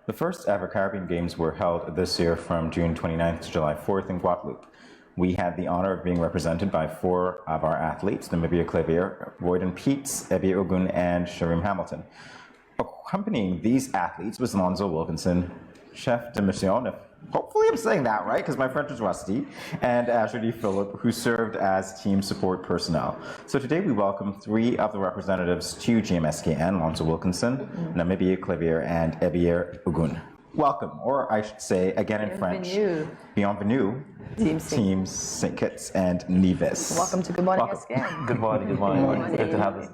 The first ever Caribbean Games were held this year from June 29th to July 4th in Guadeloupe. We had the honor of being represented by 4 of our athletes, Namibia Clavier, Boyden Peets, Ebiye Ogoun, and Sharim Hamilton. Accompanying these athletes was Lonzo Wilkensin, chef de mission, hopefully I'm saying that right because my French is rusty, and Azuredee Phillip, who served as team support personnel. So today we welcome 3 of the representatives to GMSKN, Lonzo Wilkensin, Namibia Clavier, and Ebiye Ogoun. Welcome, or I should say, again in French, bienvenue, Team St. and Nevis. Welcome to Good Morning SKN. Good morning. Good to have us.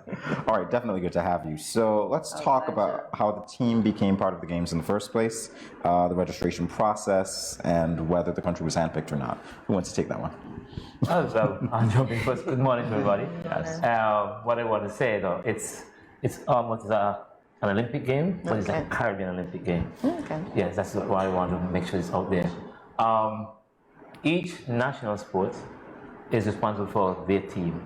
All right, definitely good to have you. So let's talk about how the team became part of the games in the first place, the registration process, and whether the country was handpicked or not. Who wants to take that one? Well, I'm jumping first. Good morning to everybody. Yes. What I want to say though, it's almost an Olympic game, but it's a Caribbean Olympic game. Okay. Yes, that's why I want to make sure it's out there. Each national sport is responsible for their team.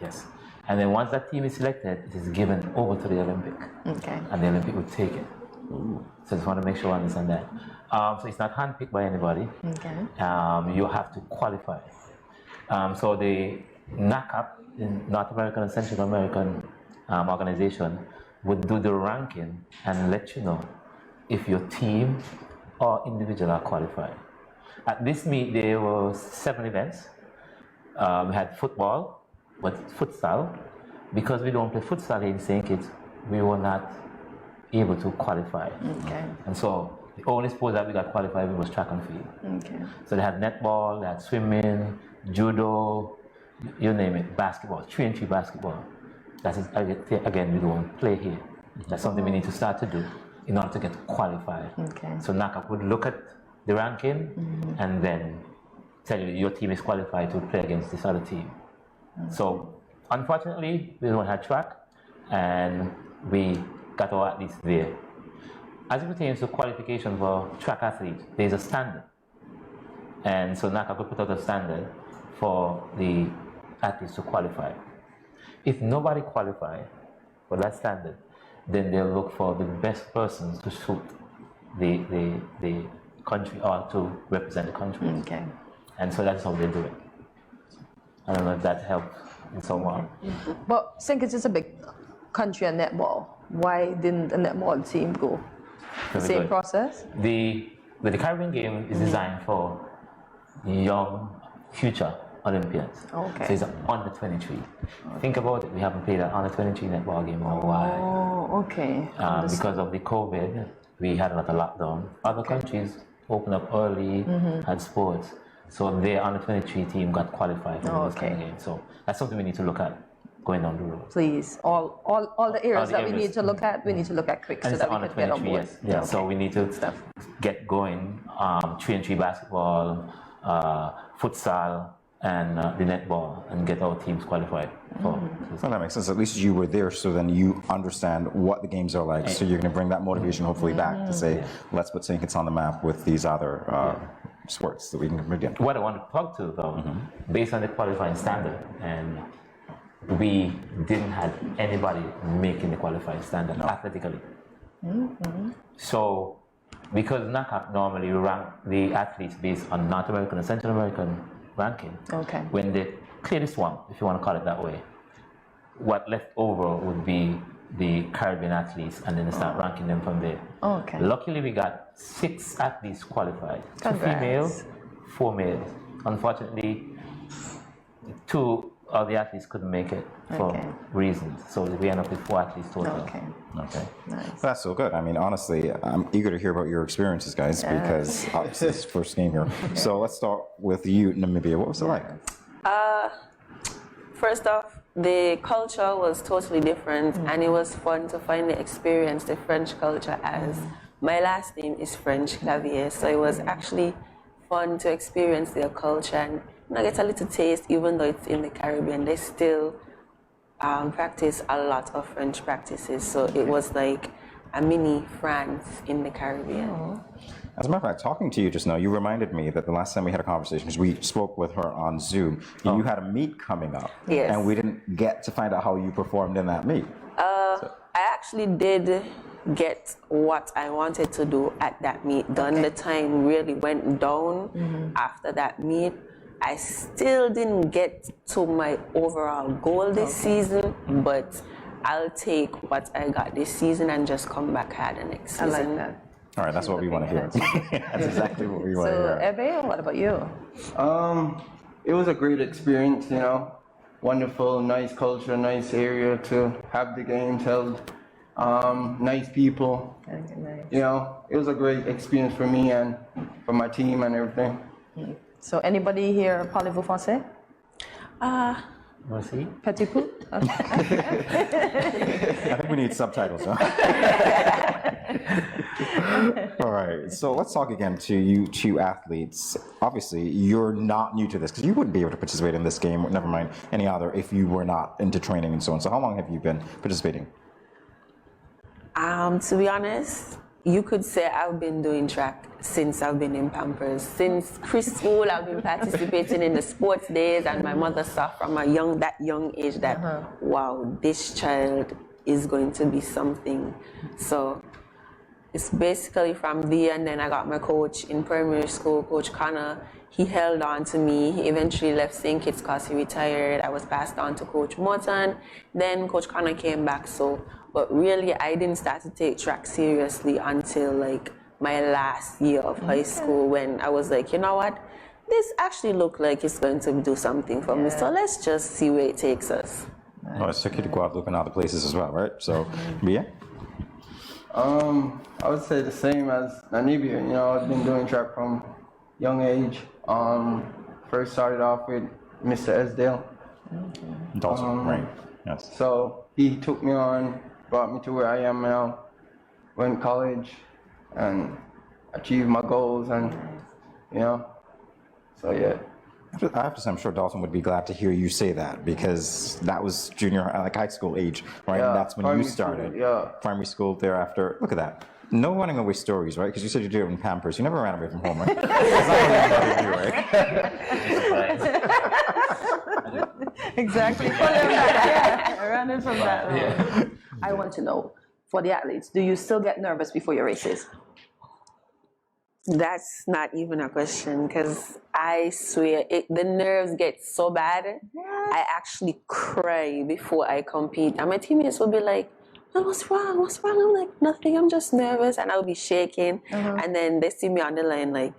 Yes. And then once that team is selected, it is given over to the Olympic. Okay. And the Olympic will take it. Ooh. So I just want to make sure I understand that. So it's not handpicked by anybody. Okay. You have to qualify. So the NACAP, the North American and Central American organization, would do the ranking and let you know if your team or individual are qualified. At this meet, there were 7 events. We had football, but futsal. Because we don't play futsal here in St. Kitts, we were not able to qualify. Okay. And so the only sport that we got qualified with was track and field. Okay. So they had netball, they had swimming, judo, you name it, basketball, 3-on-3 basketball. That is, again, we don't play here. That's something we need to start to do in order to get qualified. Okay. So NACAP would look at the ranking and then tell you your team is qualified to play against this other team. So unfortunately, we don't have track and we got our athletes there. As it pertains to qualification for track athletes, there's a standard. And so NACAP will put out a standard for the athletes to qualify. If nobody qualifies for that standard, then they'll look for the best persons to suit the country or to represent the country. Okay. And so that's how they do it. I don't know if that helped in some way. But St. Kitts is a big country on netball. Why didn't the netball team go? The same process? The Caribbean game is designed for young future Olympians. Okay. So it's under 23. Okay. Think about it, we haven't played an under 23 netball game in a while. Oh, okay. Because of the COVID, we had a lot of lockdown. Other countries opened up early, had sports. So their under 23 team got qualified for this kind of game. So that's something we need to look at going down the road. Please, all the areas that we need to look at, we need to look at quick so that we can get on board. Yes. Yeah. Okay. So we need to get going. 3-on-3 basketball, futsal, and the netball, and get our teams qualified. Well, that makes sense. At least you were there, so then you understand what the games are like. So you're going to bring that motivation hopefully back to say, let's put St. Kitts on the map with these other sports that we can compete in. What I want to talk to though, based on the qualifying standard, and we didn't have anybody making the qualifying standard athletically. So because NACAP normally rank the athletes based on North American and Central American ranking. Okay. When they clear this one, if you want to call it that way, what left over would be the Caribbean athletes, and then they start ranking them from there. Okay. Luckily, we got 6 athletes qualified. Congrats. 2 females, 4 males. Unfortunately, 2 of the athletes couldn't make it for reasons. So we end up with 4 athletes total. Okay. Nice. That's so good. I mean, honestly, I'm eager to hear about your experiences, guys, because obviously this is the first game here. So let's start with you, Namibia. What was it like? First off, the culture was totally different, and it was fun to finally experience the French culture, as my last name is French, Clavier. So it was actually fun to experience their culture and get a little taste, even though it's in the Caribbean. They still practice a lot of French practices, so it was like a mini France in the Caribbean. As a matter of fact, talking to you just now, you reminded me that the last time we had a conversation, because we spoke with her on Zoom, you had a meet coming up. Yes. And we didn't get to find out how you performed in that meet. I actually did get what I wanted to do at that meet done. The time really went down after that meet. I still didn't get to my overall goal this season, but I'll take what I got this season and just come back harder next season. I like that. All right, that's what we want to hear. That's exactly what we want to hear. So, Ebiye, what about you? It was a great experience, you know. Wonderful, nice culture, nice area to have the games held. Nice people. Nice. You know, it was a great experience for me and for my team and everything. So, anybody here parlez-vous français? Merci. Petit peu? I think we need subtitles, huh? All right, so let's talk again to you two athletes. Obviously, you're not new to this because you wouldn't be able to participate in this game, never mind any other, if you were not into training and so on. So how long have you been participating? To be honest, you could say I've been doing track since I've been in Pampers. Since preschool, I've been participating in the sports days, and my mother saw from that young age that, wow, this child is going to be something. So it's basically from there, and then I got my coach in primary school, Coach Connor. He held on to me. He eventually left St. Kitts because he retired. I was passed on to Coach Morton. Then Coach Connor came back. But really, I didn't start to take track seriously until like my last year of high school, when I was like, you know what? This actually looked like it's going to do something for me. So let's just see where it takes us. Well, it's took you to Guadeloupe and other places as well, right? So, yeah. I would say the same as Namibia. You know, I've been doing track from young age. First started off with Mr. Esdale. Dalton, right? Yes. So he took me on, brought me to where I am now. Went to college and achieved my goals, and you know. So yeah. I have to say, I'm sure Dalton would be glad to hear you say that, because that was junior, like high school age, right? Yeah, And that's when you started. School, yeah. Primary school thereafter. Look at that. No running away stories, right? Because you said you do it in Pampers. You never ran away from home, right? That's not what anybody do, right? Exactly. Running from that. I want to know, for the athletes, do you still get nervous before your races? That's not even a question, because I swear the nerves get so bad. I actually cry before I compete, and my teammates will be like, "Oh, what's wrong? What's wrong?" I'm like, "Nothing. I'm just nervous," and I'll be shaking. And then they see me on the line like,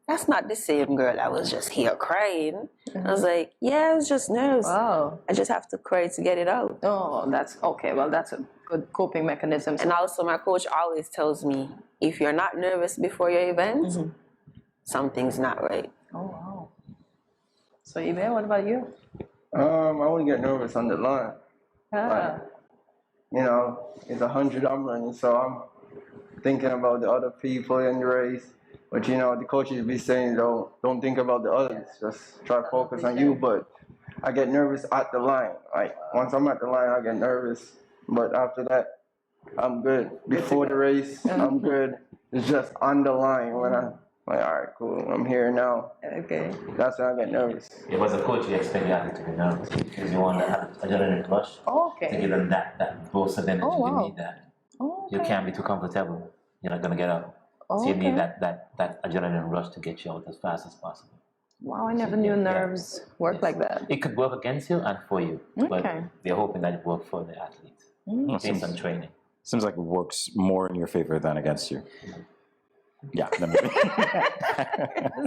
"That's not the same girl. I was just here crying." I was like, "Yeah, I was just nervous. Wow. I just have to cry to get it out." Oh, that's okay. Well, that's a good coping mechanism. And also, my coach always tells me, if you're not nervous before your event, something's not right. Oh, wow. So, Ebiye, what about you? I only get nervous on the line. Like, you know, it's 100 I'm running, so I'm thinking about the other people in the race. But you know, the coaches be saying, don't think about the others, just try to focus on you. But I get nervous at the line. Like once I'm at the line, I get nervous. But after that, I'm good. Before the race, I'm good. It's just on the line when I'm like, all right, cool, I'm here now. Okay. That's when I get nervous. It was a coach you expect the athlete to be nervous, because you want to have adrenaline rush to give them that boost of energy. You need that. You can't be too comfortable. You're not going to get up. So you need that adrenaline rush to get you out as fast as possible. Wow, I never knew nerves work like that. It could work against you and for you, but they're hoping that it works for the athletes based on training. Seems like it works more in your favor than against you. Yeah.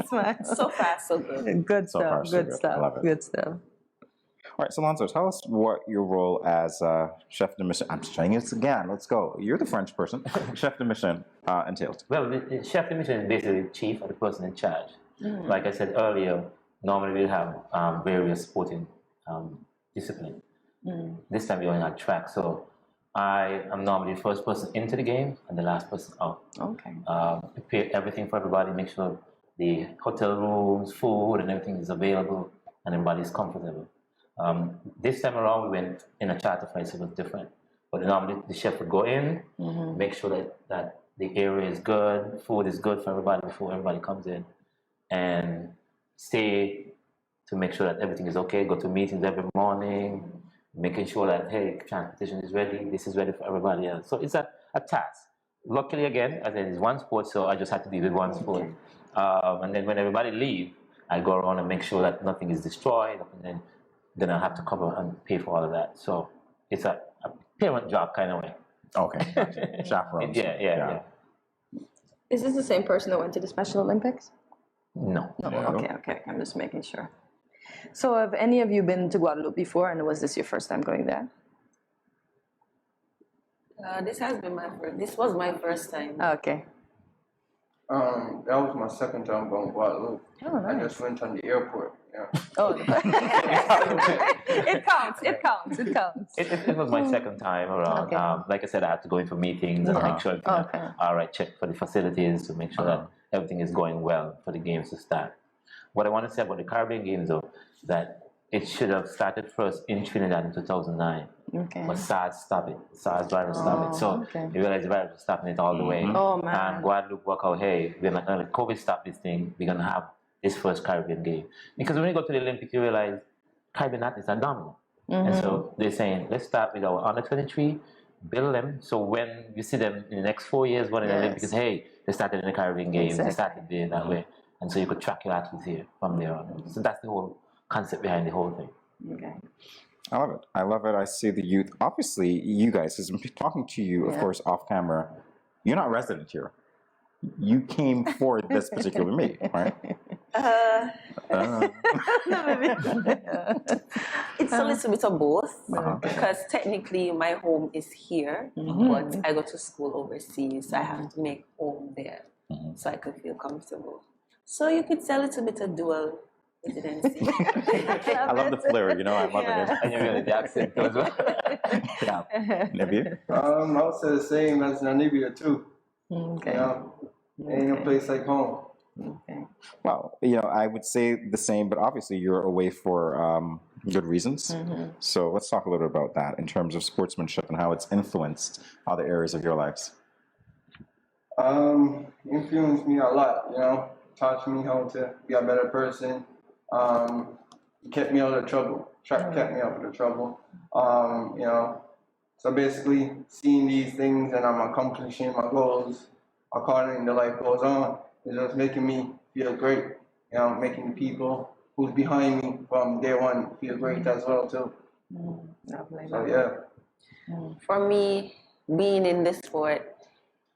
So far, so good. Good So stuff. far, so Good good. I stuff. love it. Good stuff. All right, so Lonzo, tell us what your role as chef de mission. I'm trying this again. Let's go. You're the French person. Chef de mission entails. Well, the chef de mission is basically the chief or the person in charge. Like I said earlier, normally we have various sporting disciplines. This time we only had track, so I am normally the first person into the game and the last person out. Okay. Prepare everything for everybody, make sure the hotel rooms, food, and everything is available and everybody's comfortable. This time around, we went in a charter flight, so it was different. But normally the chef would go in, make sure that the area is good, food is good for everybody before everybody comes in, and stay to make sure that everything is okay, go to meetings every morning, making sure that, hey, transportation is ready, this is ready for everybody else. So it's a a task. Luckily, again, as it is one sport, so I just had to deal with one sport. And then when everybody leave, I go around and make sure that nothing is destroyed, and then I have to cover and pay for all of that. So it's a parent job kind of way. Okay, gotcha. Chaperones. Yeah. Is this the same person that went to the Special Olympics? No. Okay. I'm just making sure. So have any of you been to Guadeloupe before, and was this your first time going there? This was my first time. Okay. That was my second time going to Guadeloupe. Oh, nice. I just went on the airport. Yeah. Oh, it counts. It was my second time around. Okay. Like I said, I had to go in for meetings and make sure all right, check for the facilities to make sure that everything is going well for the games to start. What I want to say about the Caribbean Games, though, that it should have started first in Trinidad in 2009. Okay. But SARS stopped it. SARS virus stopped it. So you realize the virus was stopping it all the way. Oh, man. And Guadeloupe work out, hey, we're not going to COVID stop this thing. We're going to have this first Caribbean game. Because when you go to the Olympics, you realize Caribbean athletes are dominant. And so they're saying, let's start with our under 23, build them. So when you see them in the next 4 years going to the Olympics, hey, they started in the Caribbean Games. They started there that way. And so you could track your athletes here from there on. So that's the whole concept behind the whole thing. Okay. I love it. I see the youth. Obviously, you guys, as I'm talking to you, of course, off camera, you're not resident here. You came for this particular meet, right? It's a little bit of both because technically my home is here, but I go to school overseas, so I have to make home there so I can feel comfortable. So you could say a little bit of dual residency. I love the flair, I love it. And you really the accent as well. Yeah. Namibia? I would say the same as Namibia too. Okay. Ain't no place like home. Okay. Well, I would say the same, but obviously you're away for good reasons. So let's talk a little bit about that in terms of sportsmanship and how it's influenced other areas of your lives. Influenced me a lot, taught me how to be a better person. Kept me out of trouble. Kept me out of trouble. So basically seeing these things and I'm accomplishing my goals according to life goes on. It's just making me feel great. Making the people who's behind me from day one feel great as well too. So yeah. For me, being in this sport,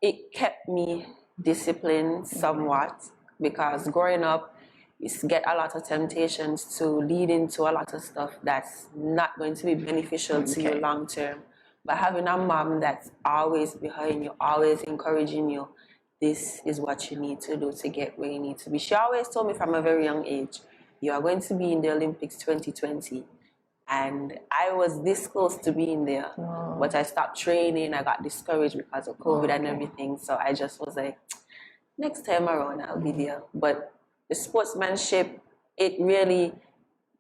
it kept me disciplined somewhat because growing up, you get a lot of temptations to lead into a lot of stuff that's not going to be beneficial to you long term. But having a mom that's always behind you, always encouraging you, this is what you need to do to get where you need to be. She always told me from a very young age, you are going to be in the Olympics 2020. And I was this close to being there, but I stopped training. I got discouraged because of COVID and everything. So I just was like, next time around, I'll be there. But the sportsmanship, it really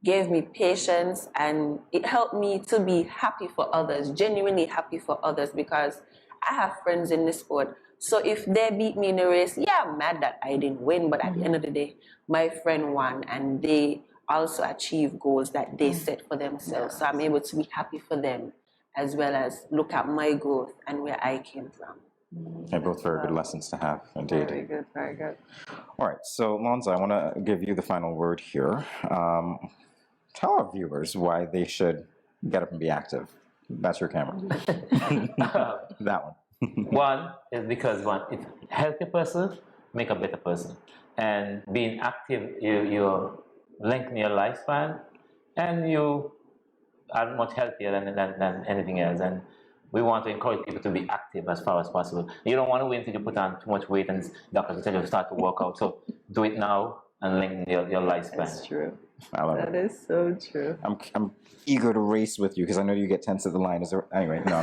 gave me patience and it helped me to be happy for others, genuinely happy for others, because I have friends in the sport. So if they beat me in a race, I'm mad that I didn't win, but at the end of the day, my friend won and they also achieve goals that they set for themselves. So I'm able to be happy for them as well as look at my growth and where I came from. They're both very good lessons to have, indeed. Very good, very good. All right, so Lonzo, I want to give you the final word here. Tell our viewers why they should get up and be active. That's your camera. That one. One is because if a healthy person make a better person, and being active, you lengthen your lifespan, and you are much healthier than anything else. And we want to encourage people to be active as far as possible. You don't want to wait until you put on too much weight and doctors will tell you to start to work out. So do it now and lengthen your lifespan. That's true. I love That it. is so true. I'm eager to race with you because I know you get tense at the line. Anyway, no.